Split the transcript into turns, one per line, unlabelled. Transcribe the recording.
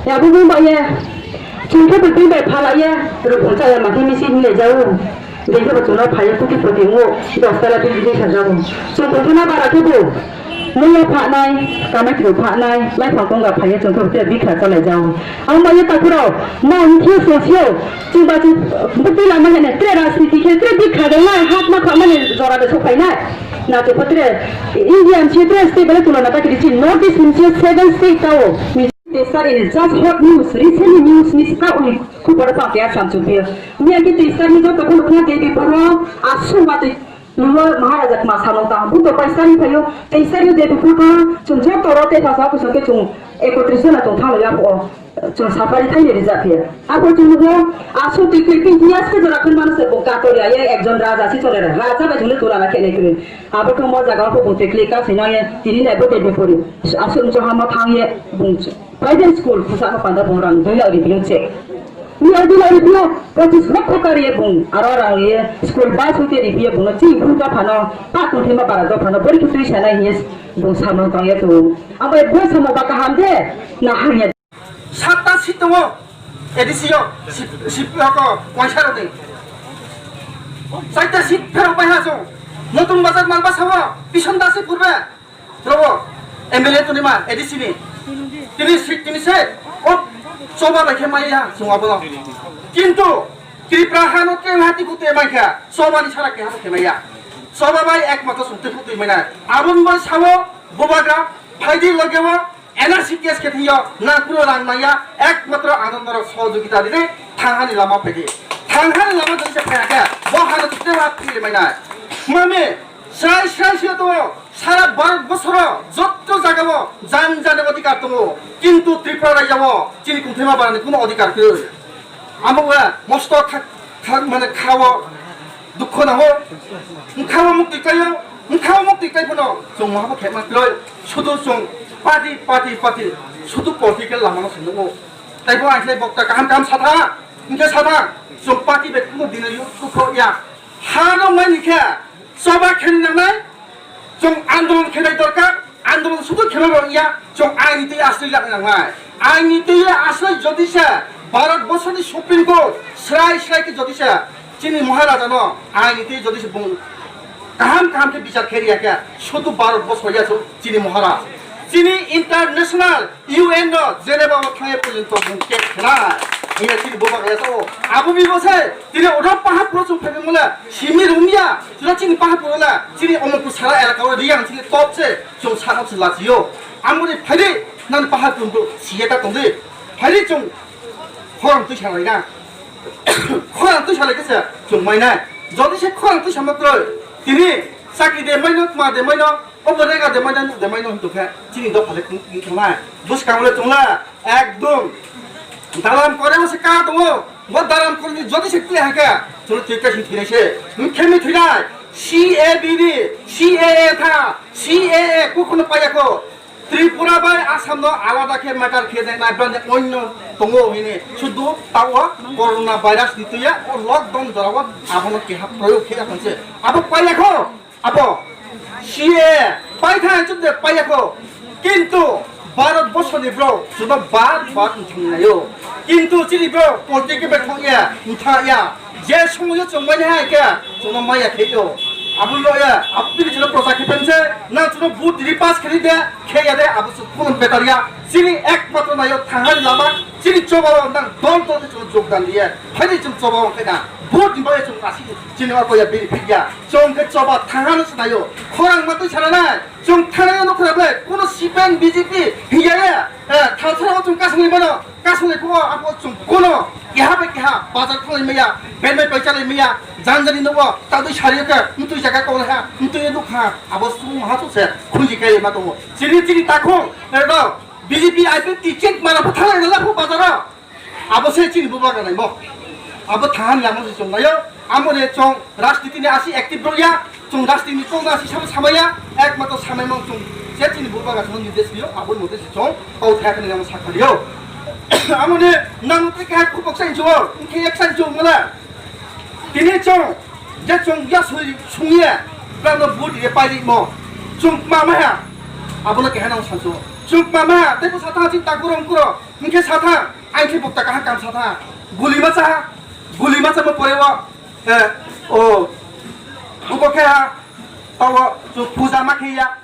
ya bu ba ye chung ke bi be pha la ye ro ko cha ya ma thi mi sin le jau de ke ba chung na pha ye ku ki pro ti ngo do sa la bi bi kha ja bu chung ko na ba ra ke buไม่ยอมผ่านนายการไม่ถือผ่านนายไม่ผ่านกงกับพายจนทุกเจ้าวิขาจะเลยเจ้าเอามาเยอะตาพวกเราน้องเที่ยวโซเชียลจึงบาจึงบุตรเราไม่เห็นเตะราศีที่เตะวิขาได้ง่ายฮัทมาขวามันจอราเดือดสุขไปง่ายน่าจะพัฒนาอินเดียนเชื่อเตะสเตปเลยตุลานาตาคิดจีนนอร์ทอีสต์เชื่อ7 state เต้ามีเตสารอินจัสฮอตนิวส์รีเซนต์นิวส์มิสก้าอุ้ยคู่ปรปักษ์ยาชันจุดเดียวมีอันที่เตสารนี่ก็ตะกุนขนาดเดียวปรว่าอาสุมาติluar maharaja masa nongta buto paisa ni payo paisa ni de buka chung chap torote thasa ku soke chung ekotrisona chung thalo ya ko chung safari thai ni japia apo chung go asu tikri ki nias ke jora khun manase boka to ya ekjon raja si chole raja ba jule tola na kele kre apo ko mo jaga ko bote kle ka sina ye tiri na bote de pori asu chung hama thangye bungche private school kusa ma panda bongrang doya ri bilche ni adi la ripio practice hok kariye bung arara ye school bus hote ripio bung chi buka phano pa ko thema para do phano bori khutri sana yes bung samang ta ye to abai bo sama ba ka hamde na hanya
সাতটা seat দङ এডিসিও সিটको পয়সার দে চারটা seat ফেরো পাইহাছো নতুন বাজার মালবা সাবা পিছন দাসে পূর্বে রব এমএলএ তুনিমা এডিসিনি তিনি সে ও সবা রাখে মাইয়া সমাবো কিন্তু ত্রিপুরা হানতে হাতি কুতে মাইখা সবানি ছাড়া কে হাতে মাইয়া সবা বাই একমাত্র সুতে ফুতে মাইনা আবন বা সাবো বোবাগা ফাইদি লগেও এনআরসি কেস কে थियो না পুরো রাংনায়া একমাত্র আনন্দর সহযোগিতা দিনে থাংহানি লামা ফেদি থাংহানি লামা দিছে ফায়াকা বহানো তুতে রাখি মাইনা মামে সাই তো সারা ভারতবর্ষর যত জায়গাও জান জানের অধিকার দङ কিন্তু ত্রিপুরা রাজ্যও চিনি কুথেমা বানানি কোনো অধিকার কে আমরা মস্ত মানে খাওয়া দুঃখ না হো খাওয়া মুক্তি কাইও খাওয়া মুক্তি কাইফনো जों माबा खेमा लय শুধু जों पार्टी শুধু পলিটিক্যাল লামানো শুনবো তাইবো আইলে বক্তা কাম সাথা ইনকে সাথা जों पार्टी बेखौ दिनै युथखौ या हानो मानिखे सभा खेलनाय जों आन्दोलन खेलाय दरकार आन्दोलन শুধু খেলাবো ইয়া जों आइनिते आश्रय लानांनाय आइनिते आश्रय जदिसे भारतबर्षनि सुप्रीम कोर्ट स्राय के जदिसे चिनी महाराजा न आइनिते जदिसे बुं गाहाम के বিচার खेरियाके শুধু भारतबर्ष या चिनी महाराज चिनी इंटरनेशनल UN नो जेनेवा थांगे पर्यन्त बुंके खेला इया चिनी बोबा गयासो आबु बिबसे तिने ओडा पाहा प्रचुर फेमला सिमी रुमिया तिला चिनी पाहा पोला चिनी अमरपुर सारा एलाकाव रियां चिनी टपसे जों सानावसे लाजियो आमुनि फाइदे नान पाहा पुंदु सिएटा तंदे फाइदे जों खरम तुइ सालायना खरम तुइ सालायकेसे जों माइना जदि से खरम तुइ सामत्र तिनी साकि दे माइनो मा दे माइनो ओबरेगा दे माइनो हितुखे चिनी द फाले खुंथाय बुस कामले तुंला एकदम दालाम करे मसे का दङ व दालाम करनि जदि से क्लियर हाके जों टिकेट थिनेसे खेमि थिनाय CAA था CAA कुखुनो पायाको त्रिपुरा बाय आसाम न आलादा के मैटर खे दे नाइब्रान अन्य दङ हिने सुदु तावा कोरोना भाइरास नितुया और लॉकडाउन जराव आबनो के हा प्रयोग खे खनसे अब पायाको अब CAA पाइथा जुदे पायाको किन्तु भारतबर्षनि ब्रो जुदा बार उठिनायो किन्तु चिनि ब्रो पलिटिकल बेथंया उठाया जे समयो जमायना हायके जों माया खेयो आबुलोया आबुनि जुदा प्रसाखि पेनसे ना जुदा बुट रिपास खरि दे खेया दे आबु सुन बेटारिया चिनि एकमात्र नायो थांगानि लामा चिनि चबाव नां दल जुदा जोगदान दिया फाइदि जों चबाव केना बुट निबाय जों आसि चिनि आकोया बेनिफिटिया जों के चबा थांगानो नायो खरां मातु छाना जों थानाय नखराबे कोनो सिपेन बीजेपी हियाया थालथाराव जों कासनि बनो कासनि को आबो जों कोनो इहाबे किहा बाजार खालाय मैया बेनबाय पैसालाय मैया जानजानि नबो तादु सारियका मुतु जागा कौला मुतु दुखा आबो सुं हासुसे खुंजि काय मा दङ चिनि ताखौ एरदो बीजेपी आइपि टिकेट मारा फथालाय गलाखौ बाजारा आबो से चिनि बुबा गानाय मो आबो थाहान लामो जों नायो आमरे जों राजनीतिनि आसि एक्टिभ रया जों राजनीतिनि जों आसि सामाया एकमात्र सामायमों जों से चिनि बुबा गासनो निर्देश दियो आबो मते जों औ थाखनि नाम साखारियो आमने नांते का खुबक्साय जो इनके एक्सन जो मला तिने जों जे जों या सुंगिया ब्रानो बुट ये पाइरि मो जों मामाया आबोला के हानाव सानसो Cuk mama, tapi satah cik tak kurang kurang. Mungkin satah, angki bukta kah kam satah. Guli macam apa perewa? Oh, ubah kah? Tahu, cuk puja makia.